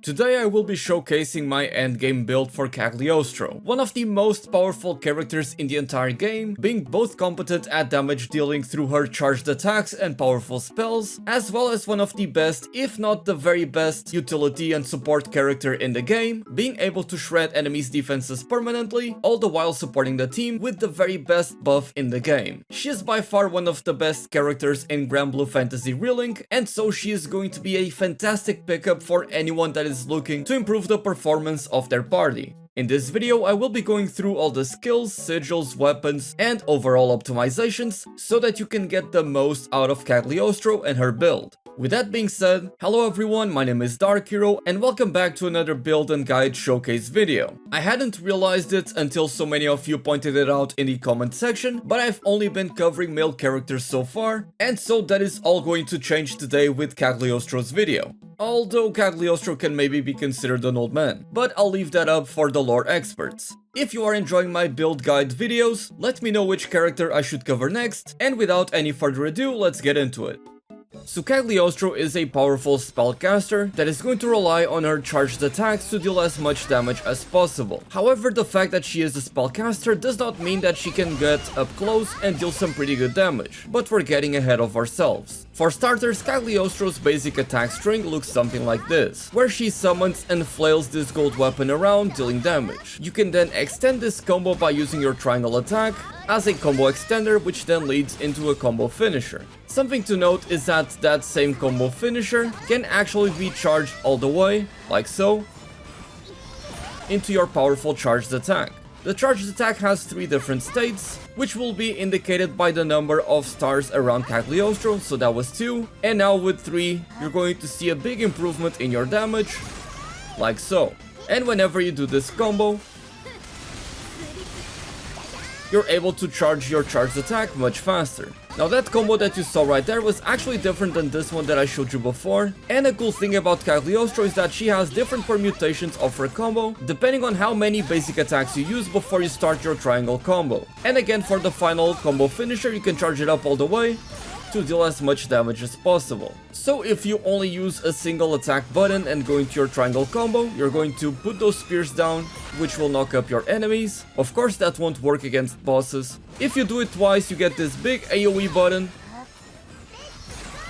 Today I will be showcasing my endgame build for Cagliostro, one of the most powerful characters in the entire game, being both competent at damage dealing through her charged attacks and powerful spells, as well as one of the best, if not the very best, utility and support character in the game, being able to shred enemies' defenses permanently, all the while supporting the team with the very best buff in the game. She is by far one of the best characters in Granblue Fantasy Relink, and so she is going to be a fantastic pickup for anyone that is looking to improve the performance of their party. In this video, I will be going through all the skills, sigils, weapons, and overall optimizations so that you can get the most out of Cagliostro and her build. With that being said, hello everyone, my name is Dark Hero and welcome back to another build and guide showcase video. I hadn't realized it until so many of you pointed it out in the comment section, but I've only been covering male characters so far, and so that is all going to change today with Cagliostro's video. Although Cagliostro can maybe be considered an old man, but I'll leave that up for the lore experts. If you are enjoying my build guide videos, let me know which character I should cover next, and without any further ado, let's get into it. So Cagliostro is a powerful spellcaster that is going to rely on her charged attacks to deal as much damage as possible. However, the fact that she is a spellcaster does not mean that she can get up close and deal some pretty good damage, but we're getting ahead of ourselves. For starters, Cagliostro's basic attack string looks something like this, where she summons and flails this gold weapon around, dealing damage. You can then extend this combo by using your triangle attack as a combo extender, which then leads into a combo finisher. Something to note is that that same combo finisher can actually be charged all the way, like so, into your powerful charged attack. The charged attack has 3 different states, which will be indicated by the number of stars around Cagliostro, so that was 2, and now with 3, you're going to see a big improvement in your damage, like so. And whenever you do this combo, you're able to charge your charged attack much faster. Now that combo that you saw right there was actually different than this one that I showed you before, and a cool thing about Cagliostro is that she has different permutations of her combo depending on how many basic attacks you use before you start your triangle combo. And again, for the final combo finisher, you can charge it up all the way to deal as much damage as possible. So if you only use a single attack button and go into your triangle combo, you're going to put those spears down, which will knock up your enemies. Of course, that won't work against bosses. If you do it twice, you get this big AoE button,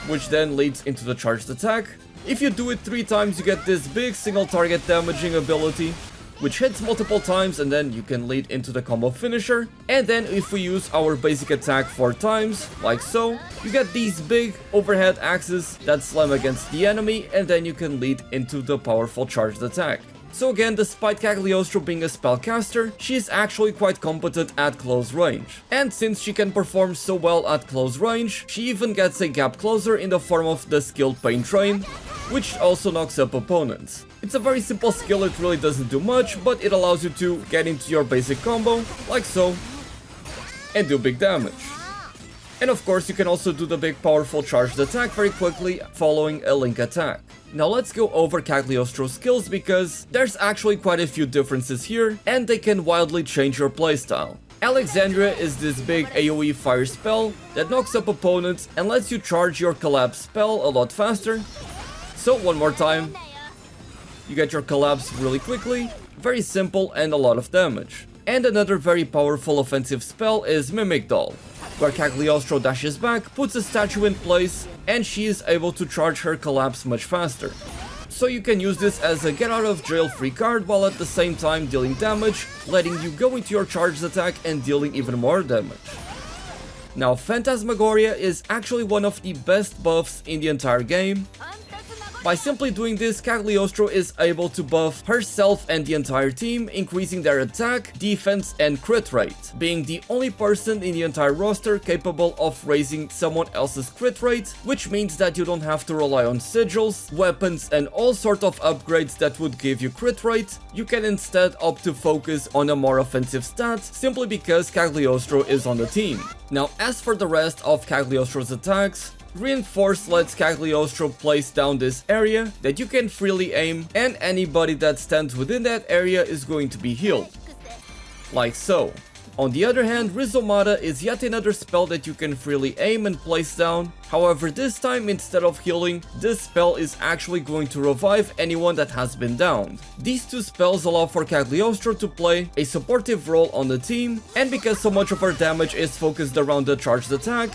which then leads into the charged attack. If you do it 3 times, you get this big single target damaging ability, which hits multiple times, and then you can lead into the combo finisher. And then if we use our basic attack 4 times, like so, you get these big overhead axes that slam against the enemy, and then you can lead into the powerful charged attack. So again, despite Cagliostro being a spellcaster, she is actually quite competent at close range. And since she can perform so well at close range, she even gets a gap closer in the form of the skill Pain Train, which also knocks up opponents. It's a very simple skill, it really doesn't do much, but it allows you to get into your basic combo, like so, and do big damage. And of course, you can also do the big powerful charged attack very quickly following a link attack. Now let's go over Cagliostro's skills, because there's actually quite a few differences here, and they can wildly change your playstyle. Alexandria is this big AoE fire spell that knocks up opponents and lets you charge your collapse spell a lot faster. So one more time, you get your collapse really quickly, very simple and a lot of damage. And another very powerful offensive spell is Mimic Doll, where Cagliostro dashes back, puts a statue in place, and she is able to charge her collapse much faster. So you can use this as a get out of jail free card while at the same time dealing damage, letting you go into your charged attack and dealing even more damage. Now Phantasmagoria is actually one of the best buffs in the entire game. By simply doing this, Cagliostro is able to buff herself and the entire team, increasing their attack, defense, and crit rate, being the only person in the entire roster capable of raising someone else's crit rate, which means that you don't have to rely on sigils, weapons, and all sort of upgrades that would give you crit rate. You can instead opt to focus on a more offensive stat, simply because Cagliostro is on the team. Now, as for the rest of Cagliostro's attacks, Reinforce lets Cagliostro place down this area that you can freely aim, and anybody that stands within that area is going to be healed. Like so. On the other hand, Rizomata is yet another spell that you can freely aim and place down. However, this time, instead of healing, this spell is actually going to revive anyone that has been downed. These two spells allow for Cagliostro to play a supportive role on the team, and because so much of her damage is focused around the charged attack,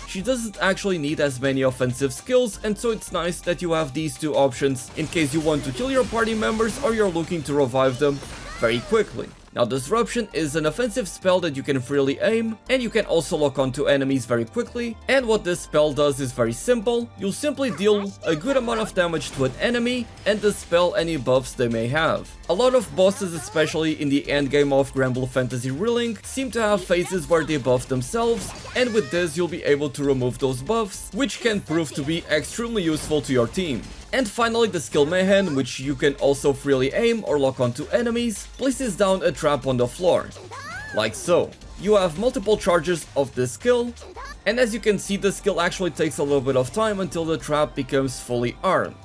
she doesn't actually need as many offensive skills, and so it's nice that you have these two options in case you want to kill your party members or you're looking to revive them very quickly. Now, Disruption is an offensive spell that you can freely aim, and you can also lock onto enemies very quickly, and what this spell does is very simple. You'll simply deal a good amount of damage to an enemy and dispel any buffs they may have. A lot of bosses, especially in the endgame of Granblue Fantasy Relink, seem to have phases where they buff themselves, and with this you'll be able to remove those buffs, which can prove to be extremely useful to your team. And finally, the skill Mayhem, which you can also freely aim or lock onto enemies, places down a trap on the floor, like so. You have multiple charges of this skill, and as you can see, the skill actually takes a little bit of time until the trap becomes fully armed,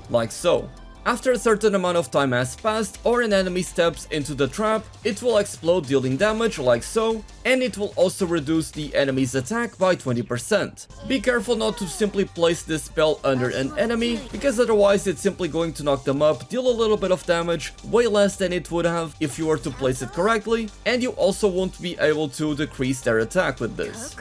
like so. After a certain amount of time has passed or an enemy steps into the trap, it will explode, dealing damage like so, and it will also reduce the enemy's attack by 20%. Be careful not to simply place this spell under an enemy, because otherwise it's simply going to knock them up, deal a little bit of damage, way less than it would have if you were to place it correctly, and you also won't be able to decrease their attack with this.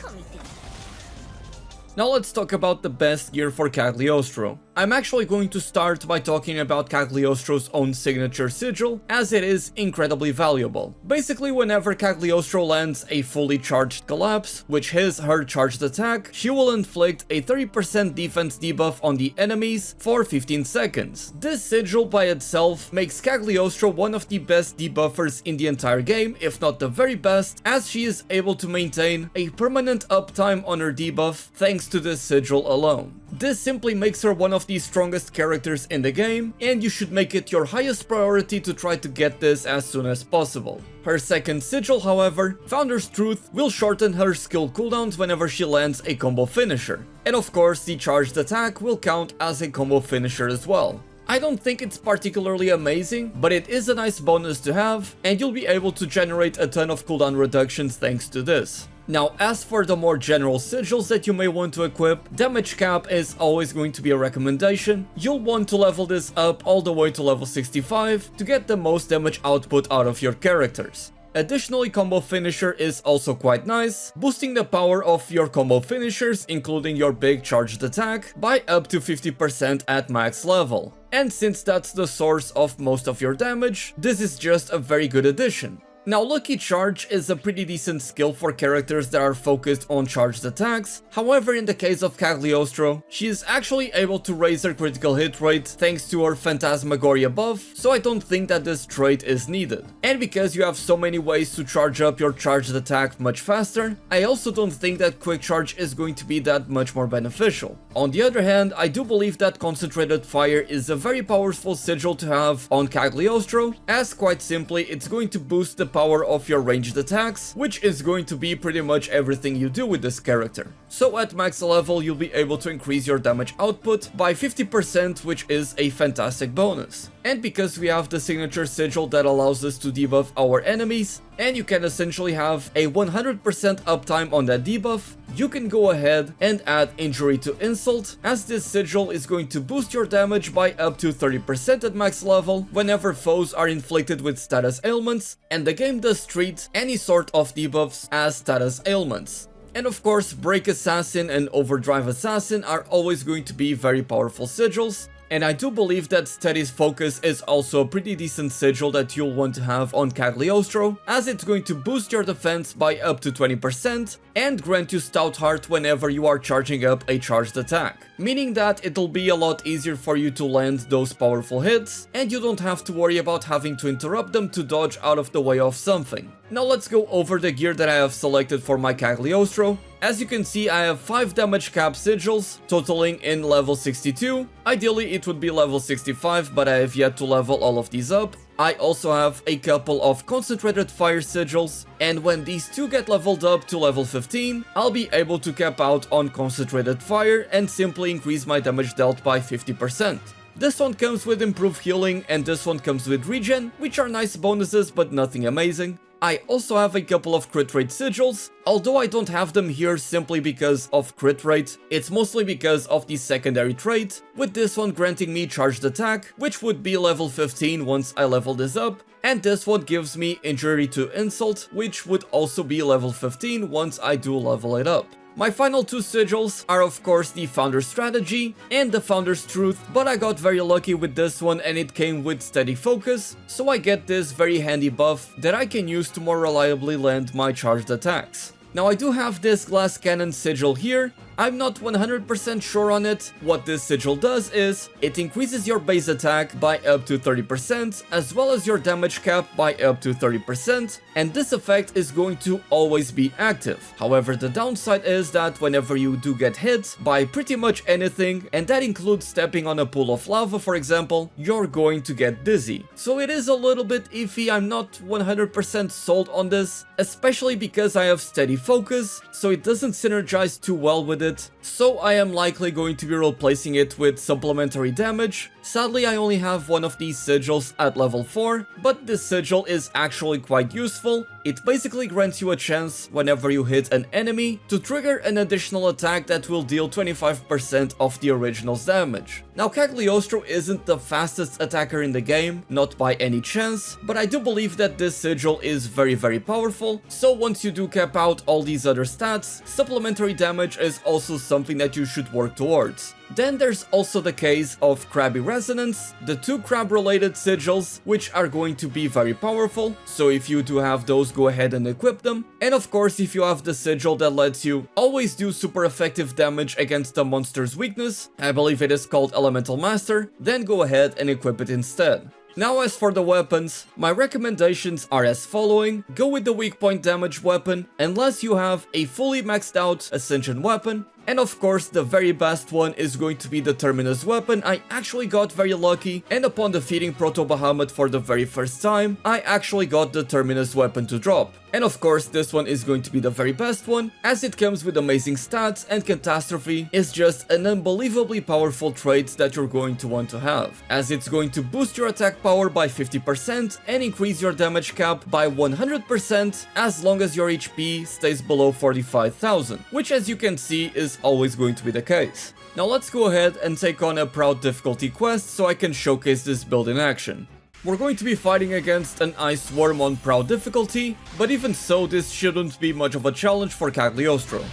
Now let's talk about the best gear for Cagliostro. I'm actually going to start by talking about Cagliostro's own signature sigil, as it is incredibly valuable. Basically, whenever Cagliostro lands a fully charged collapse, which is her charged attack, she will inflict a 30% defense debuff on the enemies for 15 seconds. This sigil by itself makes Cagliostro one of the best debuffers in the entire game, if not the very best, as she is able to maintain a permanent uptime on her debuff thanks to this sigil alone. This simply makes her one of the strongest characters in the game, and you should make it your highest priority to try to get this as soon as possible. Her second sigil, however, Founder's Truth, will shorten her skill cooldowns whenever she lands a combo finisher. And of course, the charged attack will count as a combo finisher as well. I don't think it's particularly amazing, but it is a nice bonus to have, and you'll be able to generate a ton of cooldown reductions thanks to this. Now, as for the more general sigils that you may want to equip, damage cap is always going to be a recommendation. You'll want to level this up all the way to level 65 to get the most damage output out of your characters. Additionally, combo finisher is also quite nice, boosting the power of your combo finishers, including your big charged attack, by up to 50% at max level. And since that's the source of most of your damage, this is just a very good addition. Now, Lucky Charge is a pretty decent skill for characters that are focused on charged attacks. However, in the case of Cagliostro, she is actually able to raise her critical hit rate thanks to her Phantasmagoria buff, so I don't think that this trait is needed. And because you have so many ways to charge up your charged attack much faster, I also don't think that Quick Charge is going to be that much more beneficial. On the other hand, I do believe that Concentrated Fire is a very powerful sigil to have on Cagliostro, as quite simply it's going to boost the power of your ranged attacks, which is going to be pretty much everything you do with this character. So at max level, you'll be able to increase your damage output by 50%, which is a fantastic bonus. And because we have the signature sigil that allows us to debuff our enemies, and you can essentially have a 100% uptime on that debuff, you can go ahead and add Injury to Insult, as this sigil is going to boost your damage by up to 30% at max level whenever foes are inflicted with status ailments, and the game does treat any sort of debuffs as status ailments. And of course, Break Assassin and Overdrive Assassin are always going to be very powerful sigils, and I do believe that Steady's Focus is also a pretty decent sigil that you'll want to have on Cagliostro, as it's going to boost your defense by up to 20% and grant you Stout Heart whenever you are charging up a charged attack, meaning that it'll be a lot easier for you to land those powerful hits, and you don't have to worry about having to interrupt them to dodge out of the way of something. Now let's go over the gear that I have selected for my Cagliostro. As you can see, I have 5 damage cap sigils, totaling in level 62. Ideally it would be level 65, but I have yet to level all of these up. I also have a couple of Concentrated Fire sigils, and when these two get leveled up to level 15, I'll be able to cap out on Concentrated Fire and simply increase my damage dealt by 50%. This one comes with improved healing and this one comes with regen, which are nice bonuses but nothing amazing. I also have a couple of crit rate sigils, although I don't have them here simply because of crit rate, it's mostly because of the secondary trait, with this one granting me charged attack, which would be level 15 once I level this up, and this one gives me injury to insult, which would also be level 15 once I do level it up. My final two sigils are of course the Founder's Strategy and the Founder's Truth, but I got very lucky with this one and it came with Steady Focus, so I get this very handy buff that I can use to more reliably land my charged attacks. Now I do have this Glass Cannon sigil here. I'm not 100% sure on it. What this sigil does is, it increases your base attack by up to 30%, as well as your damage cap by up to 30%, and this effect is going to always be active. However, the downside is that whenever you do get hit by pretty much anything, and that includes stepping on a pool of lava for example, you're going to get dizzy. So it is a little bit iffy, I'm not 100% sold on this, especially because I have Steady Focus, so it doesn't synergize too well with it. So I am likely going to be replacing it with supplementary damage. Sadly, I only have one of these sigils at level 4, but this sigil is actually quite useful. It basically grants you a chance, whenever you hit an enemy, to trigger an additional attack that will deal 25% of the original's damage. Now, Cagliostro isn't the fastest attacker in the game, not by any chance, but I do believe that this sigil is very powerful, so once you do cap out all these other stats, supplementary damage is also something that you should work towards. Then there's also the case of Crabby Resonance, the two crab related sigils, which are going to be very powerful, so if you do have those, go ahead and equip them. And of course, if you have the sigil that lets you always do super effective damage against a monster's weakness, I believe it is called Elemental Master, then go ahead and equip it instead. Now as for the weapons, my recommendations are as following. Go with the weak point damage weapon, unless you have a fully maxed out Ascension weapon. And of course, the very best one is going to be the Terminus weapon. I actually got very lucky, and upon defeating Proto Bahamut for the very first time, I actually got the Terminus weapon to drop. And of course, this one is going to be the very best one, as it comes with amazing stats, and Catastrophe is just an unbelievably powerful trait that you're going to want to have, as it's going to boost your attack power by 50% and increase your damage cap by 100% as long as your HP stays below 45,000, which as you can see is always going to be the case. Now let's go ahead and take on a Proud difficulty quest so I can showcase this build in action. We're going to be fighting against an Ice Worm on Proud difficulty, but even so this shouldn't be much of a challenge for Cagliostro.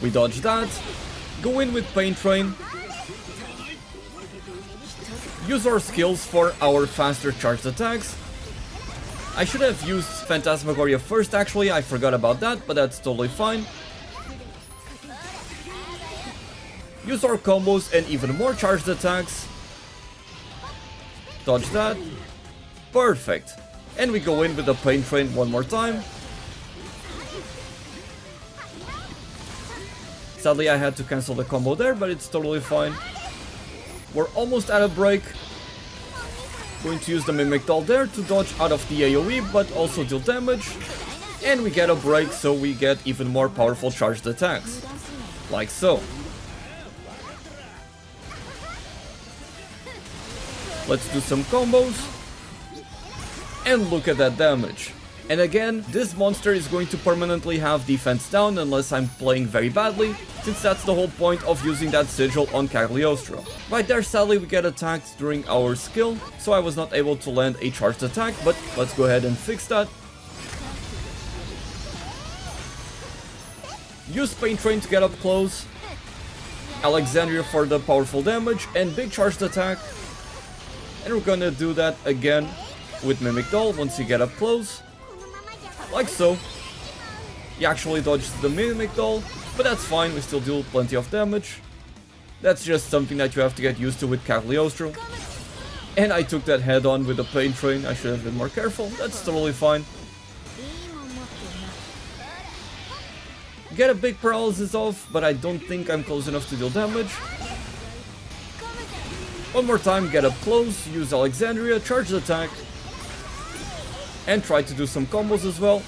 We dodge that, go in with Pain Train, use our skills for our faster charged attacks. I should have used Phantasmagoria first actually, I forgot about that, but that's totally fine. Use our combos and even more charged attacks. Dodge that. Perfect. And we go in with the Pain Train one more time. Sadly, I had to cancel the combo there, but it's totally fine. We're almost at a break. Going to use the Mimic Doll there to dodge out of the AoE, but also deal damage. And we get a break, so we get even more powerful charged attacks. Like so. Let's do some combos. And look at that damage. And again, this monster is going to permanently have defense down unless I'm playing very badly, since that's the whole point of using that sigil on Cagliostro. Right there, sadly we get attacked during our skill, so I was not able to land a charged attack, but let's go ahead and fix that. Use Pain Train to get up close. Alexandria for the powerful damage and big charged attack. And we're gonna do that again with Mimic Doll once you get up close. Like so. He actually dodges the Mimic Doll, but that's fine, we still deal plenty of damage. That's just something that you have to get used to with Cagliostro. And I took that head on with the Pain Train, I should have been more careful, that's totally fine. Get a big paralysis off, but I don't think I'm close enough to deal damage. One more time, get up close, use Alexandria, charge the attack. And try to do some combos as well.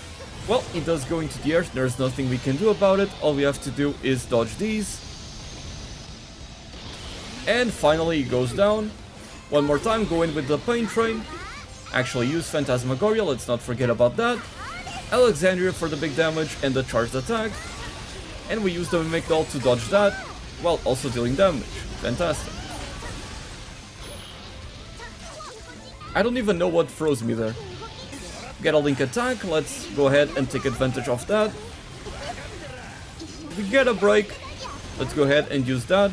Well, it does go into the air, there's nothing we can do about it. All we have to do is dodge these. And finally he goes down. One more time, go in with the Pain Train. Actually use Phantasmagoria, let's not forget about that. Alexandria for the big damage and the charged attack. And we use the Mimic Doll to dodge that, while also dealing damage. Fantastic. I don't even know what froze me there. Get a Link attack, let's go ahead and take advantage of that. We get a break, let's go ahead and use that.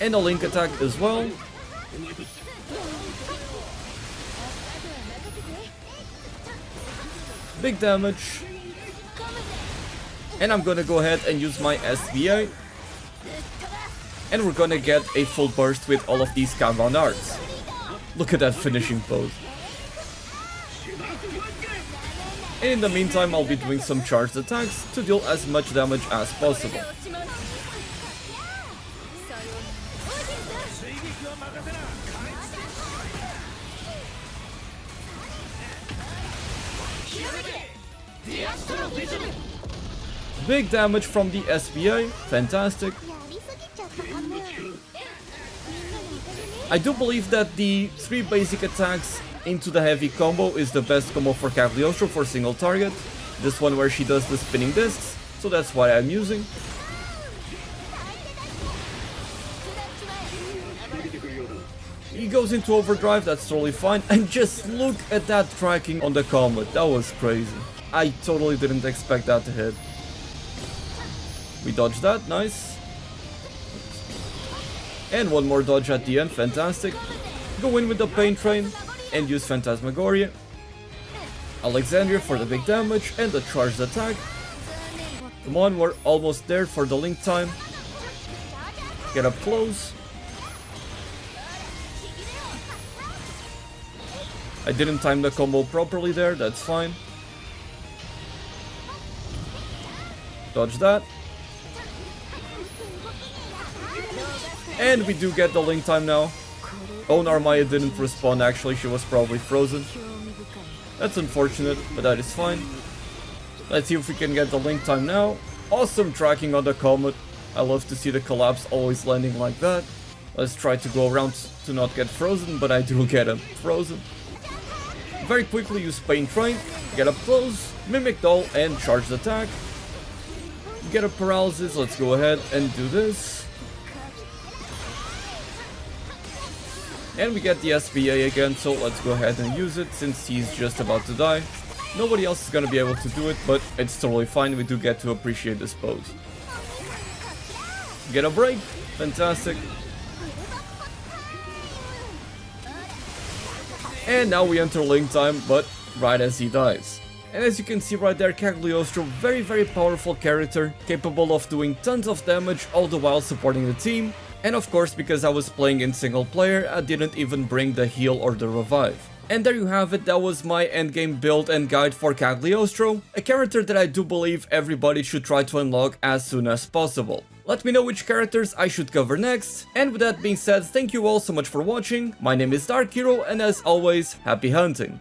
And a Link attack as well. Big damage. And I'm gonna go ahead and use my SBA. And we're gonna get a full burst with all of these Kanban arts. Look at that finishing pose. And in the meantime, I'll be doing some charged attacks to deal as much damage as possible. Big damage from the SBA, fantastic. I do believe that the 3 basic attacks into the heavy combo is the best combo for Cagliostro for single target. This one where she does the spinning discs, so that's what I'm using. He goes into overdrive, that's totally fine, and just look at that tracking on the combo, that was crazy. I totally didn't expect that to hit. We dodged that, nice. And one more dodge at the end, fantastic. Go in with the Pain Train and use Phantasmagoria. Alexandria for the big damage and the charged attack. Come on, we're almost there for the Link time. Get up close. I didn't time the combo properly there, that's fine. Dodge that. And we do get the Link time now. Oh, Narmaya didn't respawn, actually, she was probably frozen. That's unfortunate, but that is fine. Let's see if we can get the Link time now. Awesome tracking on the Comet. I love to see the collapse always landing like that. Let's try to go around to not get frozen, but I do get him frozen. Very quickly use Pain Train, get up close, Mimic Doll and charged attack. Get a paralysis, let's go ahead and do this. And we get the SBA again, so let's go ahead and use it since he's just about to die. Nobody else is gonna be able to do it, but it's totally fine, we do get to appreciate this pose. Get a break, fantastic. And now we enter Link time, but right as he dies. And as you can see right there, Cagliostro, very powerful character, capable of doing tons of damage all the while supporting the team. And of course, because I was playing in single player, I didn't even bring the heal or the revive. And there you have it, that was my endgame build and guide for Cagliostro, a character that I do believe everybody should try to unlock as soon as possible. Let me know which characters I should cover next, and with that being said, thank you all so much for watching, my name is Dark Hero, and as always, happy hunting!